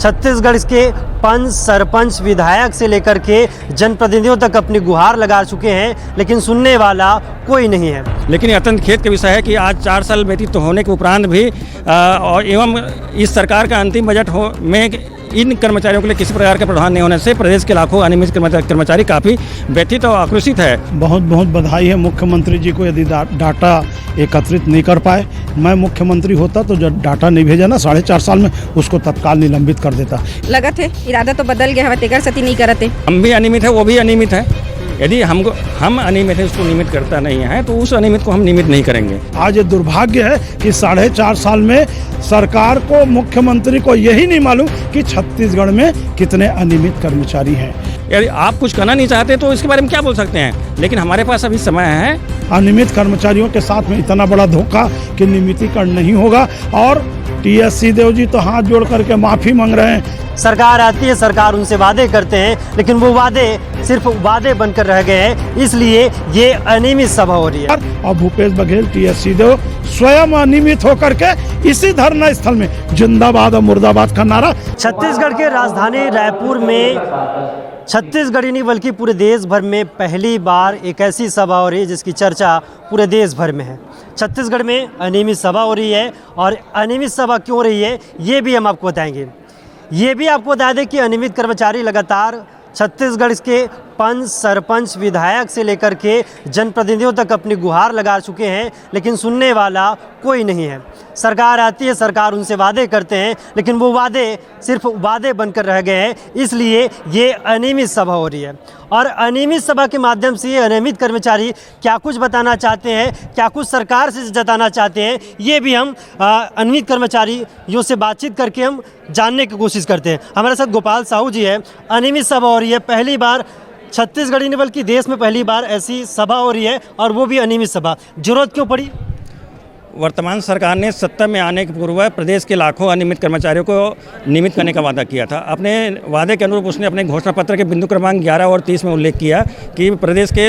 छत्तीसगढ़ के पंच, सरपंच, विधायक से लेकर के जनप्रतिनिधियों तक अपनी गुहार लगा चुके हैं, लेकिन सुनने वाला कोई नहीं है। लेकिन अत्यंत खेद का विषय है कि आज 4 साल व्यतीत होने के उपरांत भी और एवं इस सरकार का अंतिम बजट में इन कर्मचारियों के लिए किसी प्रकार का प्रावधान नहीं होने से प्रदेश के लाखों अनियमित कर्मचारी काफ़ी व्यथित और आक्रोशित है। बहुत बहुत बधाई है मुख्यमंत्री जी को। यदि डाटा एकत्रित नहीं कर पाए, मैं मुख्यमंत्री होता तो जब डाटा नहीं भेजा ना 4.5 साल में, उसको तत्काल निलंबित कर देता। लगत है इरादा तो बदल गया है, तेकर सती नहीं करते। हम भी अनियमित है, वो भी अनियमित है। यदि हम अनियमित है, उसको नियमित करता नहीं है तो उस अनियमित को हम नियमित नहीं करेंगे। आज ये दुर्भाग्य है कि 4.5 साल में सरकार को, मुख्यमंत्री को यही नहीं मालूम कि छत्तीसगढ़ में कितने अनियमित कर्मचारी हैं। यदि आप कुछ करना नहीं चाहते तो इसके बारे में क्या बोल सकते हैं, लेकिन हमारे पास अभी समय है। अनियमित कर्मचारियों के साथ में इतना बड़ा धोखा कि नियमितीकरण नहीं होगा। और टीएस सिंहदेव जी तो हाथ जोड़ करके माफ़ी मांग रहे हैं। सरकार आती है, सरकार उनसे वादे करते हैं, लेकिन वो वादे सिर्फ वादे बनकर रह गए हैं, इसलिए ये अनियमित सभा हो रही है। और भूपेश बघेल, टीएस सिंहदेव स्वयं अनियमित होकर के इसी धरना स्थल में जिंदाबाद और मुर्दाबाद का नारा। छत्तीसगढ़ के राजधानी रायपुर में छत्तीसगढ़ ही नहीं बल्कि पूरे देश भर में पहली बार एक ऐसी सभा हो रही है जिसकी चर्चा पूरे देश भर में है। छत्तीसगढ़ में अनियमित सभा हो रही है, और अनियमित सभा क्यों हो रही है ये भी हम आपको बताएंगे। ये भी आपको बता दें कि अनियमित कर्मचारी लगातार छत्तीसगढ़ के पंच, सरपंच, विधायक से लेकर के जनप्रतिनिधियों तक अपनी गुहार लगा चुके हैं, लेकिन सुनने वाला कोई नहीं है। सरकार आती है, सरकार उनसे वादे करते हैं, लेकिन वो वादे सिर्फ वादे बनकर रह गए हैं, इसलिए ये अनियमित सभा हो रही है। और अनियमित सभा के माध्यम से ये अनियमित कर्मचारी क्या कुछ बताना चाहते हैं, क्या कुछ सरकार से जताना चाहते हैं, ये भी हम अनियमित कर्मचारियों से बातचीत करके हम जानने की कोशिश करते हैं। हमारे साथ गोपाल साहू जी है। अनियमित सभा हो रही है, पहली बार छत्तीसगढ़ ही नहीं बल्कि देश में पहली बार ऐसी सभा हो रही है, और वो भी अनियमित सभा। जरूरत क्यों पड़ी? वर्तमान सरकार ने सत्ता में आने के पूर्व प्रदेश के लाखों अनियमित कर्मचारियों को नियमित करने का वादा किया था। अपने वादे के अनुरूप उसने अपने घोषणा पत्र के बिंदु क्रमांक 11 और 30 में उल्लेख किया कि प्रदेश के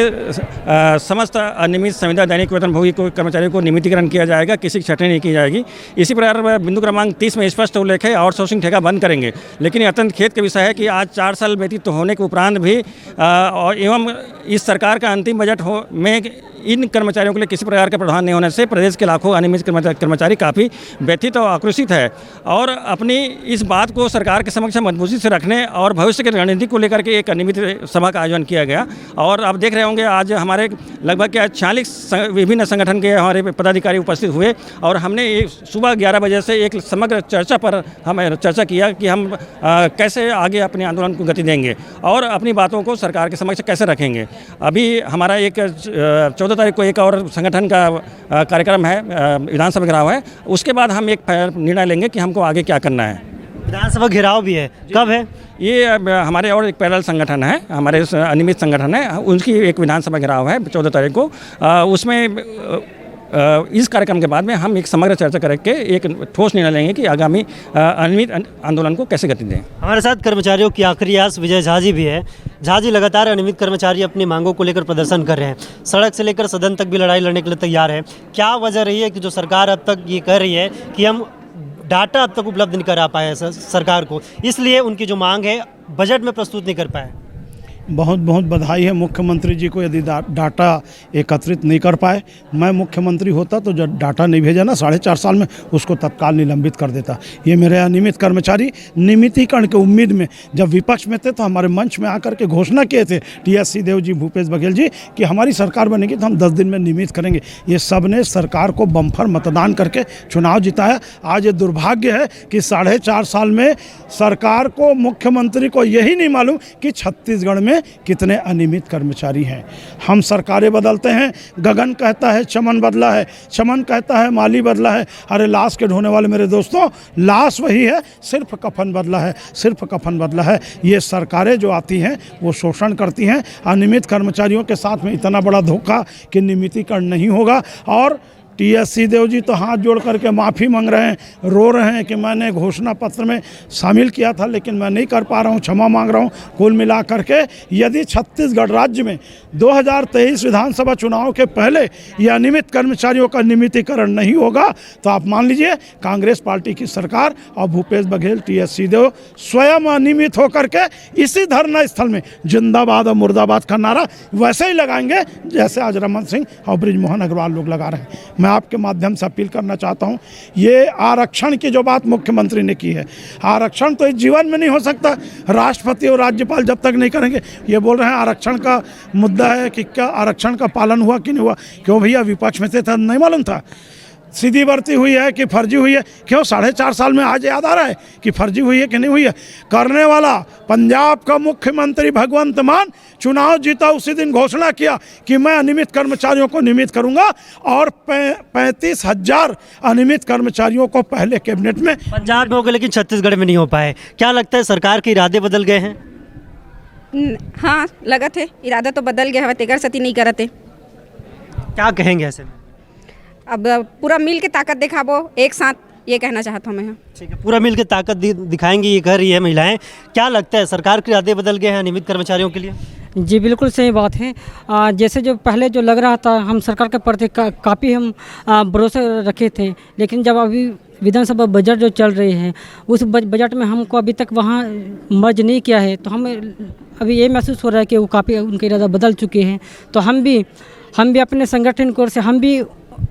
समस्त अनियमित संविदा दैनिक वेतनभोगी कर्मचारियों को नियमितीकरण किया जाएगा, किसी की छटनी नहीं की जाएगी। इसी प्रकार बिंदु क्रमांक 30 में स्पष्ट उल्लेख है आउटसोर्सिंग ठेका बंद करेंगे। लेकिन अत्यंत खेद का विषय है कि आज 4 साल व्यतीत होने के उपरांत भी और एवं इस सरकार का अंतिम बजट में इन कर्मचारियों के लिए किसी प्रकार का प्रावधान नहीं होने से प्रदेश के लाखों अनियमित कर्मचारी काफ़ी व्यथित और आक्रोशित है। और अपनी इस बात को सरकार के समक्ष मजबूती से रखने और भविष्य की रणनीति को लेकर के एक अनियमित सभा का आयोजन किया गया। और आप देख रहे होंगे आज हमारे लगभग 46 विभिन्न संगठन के हमारे पदाधिकारी उपस्थित हुए, और हमने सुबह 11 बजे से एक समग्र चर्चा पर हम चर्चा किया कि हम कैसे आगे अपने आंदोलन को गति देंगे और अपनी बातों को सरकार के समक्ष कैसे रखेंगे। अभी हमारा एक 14 तारीख को एक और संगठन का कार्यक्रम है, विधानसभा घेराव है। उसके बाद हम एक निर्णय लेंगे कि हमको आगे क्या करना है। विधानसभा घेराव भी है, कब है? ये हमारे और एक पैरेलल संगठन है, हमारे अनियमित संगठन है, उनकी एक विधानसभा घेराव है 14 तारीख को। उसमें इस कार्यक्रम के बाद में हम एक समग्र चर्चा करके एक ठोस निर्णय लेंगे कि आगामी अनियमित आंदोलन को कैसे गति दें। हमारे साथ कर्मचारियों की आखिरी आस विजय झा जी भी है। झा जी, लगातार अनियमित कर्मचारी अपनी मांगों को लेकर प्रदर्शन कर रहे हैं, सड़क से लेकर सदन तक भी लड़ाई लड़ने के लिए तैयार है। क्या वजह रही है कि जो सरकार अब तक ये कह रही है कि हम डाटा अब तक उपलब्ध नहीं करा पाए सरकार को, इसलिए उनकी जो मांग है बजट में प्रस्तुत नहीं कर पाए? बहुत बहुत बधाई है मुख्यमंत्री जी को। यदि डाटा एकत्रित नहीं कर पाए, मैं मुख्यमंत्री होता तो जब डाटा नहीं भेजा ना 4.5 साल में, उसको तत्काल निलंबित कर देता। ये मेरे अनियमित कर्मचारी नियमितीकरण के उम्मीद में जब विपक्ष में थे तो हमारे मंच में आकर के घोषणा किए थे टीएस सिंहदेव जी, भूपेश बघेल जी, कि हमारी सरकार बनेगी तो हम 10 दिन में नियमित करेंगे। ये सब ने सरकार को बम्फर मतदान करके चुनाव जिताया। आज ये दुर्भाग्य है कि 4.5 साल में सरकार को, मुख्यमंत्री को यही नहीं मालूम कि छत्तीसगढ़ में कितने अनियमित कर्मचारी हैं। हम सरकारें बदलते हैं, गगन कहता है चमन बदला है, चमन कहता है माली बदला है। अरे लाश के ढोने वाले मेरे दोस्तों, लाश वही है, सिर्फ कफन बदला है, सिर्फ कफन बदला है। ये सरकारें जो आती हैं वो शोषण करती हैं। अनियमित कर्मचारियों के साथ में इतना बड़ा धोखा कि नियमितीकरण नहीं होगा। और टीएस सिंहदेव जी तो हाथ जोड़ करके माफ़ी मांग रहे हैं, रो रहे हैं कि मैंने घोषणा पत्र में शामिल किया था लेकिन मैं नहीं कर पा रहा हूं, क्षमा मांग रहा हूं। कुल मिला करके यदि छत्तीसगढ़ राज्य में 2023 विधानसभा चुनाव के पहले यह अनियमित कर्मचारियों का नियमितीकरण नहीं होगा तो आप मान लीजिए कांग्रेस पार्टी की सरकार और भूपेश बघेल, टीएस सिंहदेव स्वयं अनियमित होकर के इसी धरना स्थल में जिंदाबाद और मुर्दाबाद का नारा वैसे ही लगाएंगे जैसे आज रमन सिंह और बृजमोहन अग्रवाल लोग लगा रहे हैं। मैं आपके माध्यम से अपील करना चाहता हूं, ये आरक्षण की जो बात मुख्यमंत्री ने की है, आरक्षण तो इस जीवन में नहीं हो सकता, राष्ट्रपति और राज्यपाल जब तक नहीं करेंगे। ये बोल रहे हैं आरक्षण का मुद्दा है कि क्या आरक्षण का पालन हुआ कि नहीं हुआ। क्यों भैया, विपक्ष में थे तो नहीं मालूम था सीधी भर्ती हुई है कि फर्जी हुई है? क्यों 4.5 साल में आज याद आ रहा है कि फर्जी हुई है कि नहीं हुई है? करने वाला पंजाब का मुख्यमंत्री भगवंत मान चुनाव जीता उसी दिन घोषणा किया कि मैं अनियमित कर्मचारियों को नियमित करूंगा और 35,000 अनियमित कर्मचारियों को पहले कैबिनेट में। पंजाब में हो गए लेकिन छत्तीसगढ़ में नहीं हो पाए। क्या लगता है सरकार के इरादे बदल गए हैं? हाँ, लगत है इरादा तो बदल गया है, तेकर सती नहीं करते। क्या कहेंगे ऐसे में? अब पूरा मिल के ताकत दिखाबो एक साथ, ये कहना चाहता हूँ मैं। ठीक है, पूरा मिल के ताकत दिखाएंगी ये कह रही है महिलाएं। क्या लगता है सरकार के इरादे बदल गए हैं नियमित कर्मचारियों के लिए? जी बिल्कुल सही बात है। जैसे जो पहले जो लग रहा था हम सरकार के प्रति काफ़ी हम भरोसा रखे थे, लेकिन जब अभी विधानसभा बजट जो चल रही है उस बजट में हमको अभी तक वहाँ मर्ज नहीं किया है, तो हम अभी ये महसूस हो रहा है कि वो काफ़ी उनके इरादा बदल चुके हैं। तो हम भी अपने संगठन की ओर से हम भी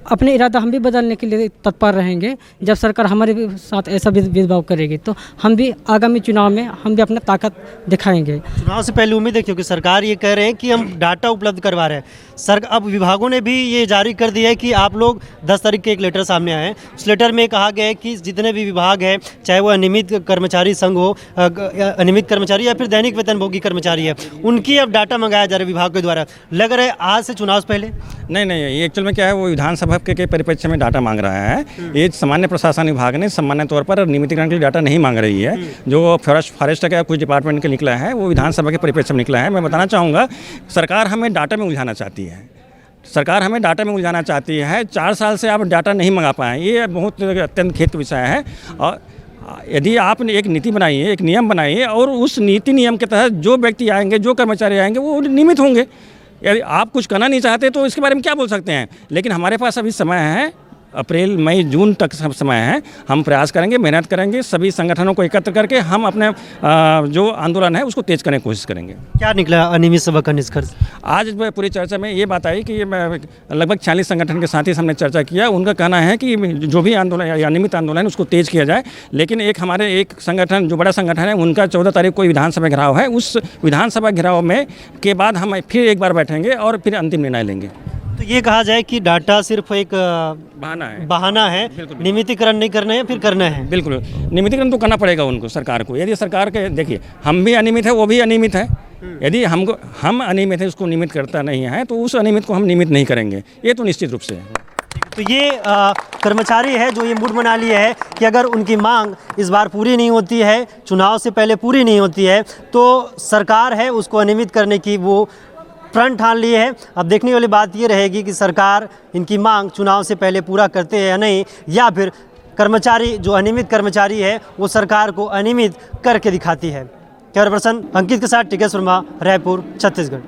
अपने इरादा हम भी बदलने के लिए तत्पर रहेंगे। जब सरकार हमारे साथ ऐसा भेदभाव करेगी तो हम भी आगामी चुनाव में हम भी अपना ताकत दिखाएंगे। चुनाव से पहले उम्मीद है, क्योंकि सरकार ये कह रहे हैं कि हम डाटा उपलब्ध करवा रहे हैं। अब विभागों ने भी ये जारी कर दिया है कि आप लोग 10 तारीख के एक लेटर सामने आए हैं। उस लेटर में कहा गया है कि जितने भी विभाग हैं, चाहे वो अनियमित कर्मचारी संघ हो, अनियमित कर्मचारी या फिर दैनिक वेतनभोगी कर्मचारी है, उनकी अब डाटा मंगाया जा रहा है विभाग के द्वारा। लग रहा है आज से चुनाव से पहले नहीं, ये एक्चुअल में क्या है, वो विधानसभा के परिप्रेक्ष्य में डाटा मांग रहा है। ये सामान्य प्रशासन विभाग ने सामान्य तौर पर नियमितीकरण के लिए डाटा नहीं मांग रही है। जो फॉरेस्ट का कुछ डिपार्टमेंट के निकला है वो विधानसभा के परिप्रेक्ष्य में निकला है। मैं बताना चाहूँगा, सरकार हमें डाटा में उलझाना चाहती है। सरकार हमें डाटा में उलझाना चाहती है। 4 साल से आप डाटा नहीं मंगा पाए, ये बहुत अत्यंत खेद का विषय है। और यदि आपने एक नीति बनाई है, एक नियम बनाइए और उस नीति नियम के तहत जो व्यक्ति आएंगे, जो कर्मचारी आएंगे वो नियमित होंगे। यदि आप कुछ करना नहीं चाहते तो इसके बारे में क्या बोल सकते हैं। लेकिन हमारे पास अभी समय है, अप्रैल मई जून तक सब समय है। हम प्रयास करेंगे, मेहनत करेंगे, सभी संगठनों को एकत्र करके हम अपने जो आंदोलन है उसको तेज करने की कोशिश करेंगे। क्या निकला अनियमित सभा का निष्कर्ष? आज पूरी चर्चा में ये बात आई कि लगभग 40 संगठन के साथ ही हमने चर्चा किया। उनका कहना है कि जो भी आंदोलन या अनियमित आंदोलन उसको तेज किया जाए। लेकिन हमारे एक संगठन जो बड़ा संगठन है उनका 14 तारीख को विधानसभा घेराव है। उस विधानसभा घेराव में के बाद हम फिर एक बार बैठेंगे और फिर अंतिम निर्णय लेंगे। तो ये कहा जाए कि डाटा सिर्फ एक बहाना है, नियमितीकरण नहीं करना है, फिर करना है। बिल्कुल, नियमितीकरण तो करना पड़ेगा उनको, सरकार को। यदि सरकार के देखिए, हम भी अनियमित है, वो भी अनियमित है। यदि हम अनियमित है, उसको नियमित करता नहीं है, तो उस अनियमित को हम नियमित नहीं करेंगे, ये तो निश्चित रूप से है। तो ये कर्मचारी है जो ये मूड बना लिए है कि अगर उनकी मांग इस बार पूरी नहीं होती है, चुनाव से पहले पूरी नहीं होती है, तो सरकार है उसको अनियमित करने की वो प्रण ठान लिए है। अब देखने वाली बात ये रहेगी कि सरकार इनकी मांग चुनाव से पहले पूरा करते हैं या नहीं, या फिर कर्मचारी जो अनियमित कर्मचारी है वो सरकार को अनियमित करके दिखाती है। कैमरा पर्सन अंकित के साथ टिकेश वर्मा, रायपुर, छत्तीसगढ़।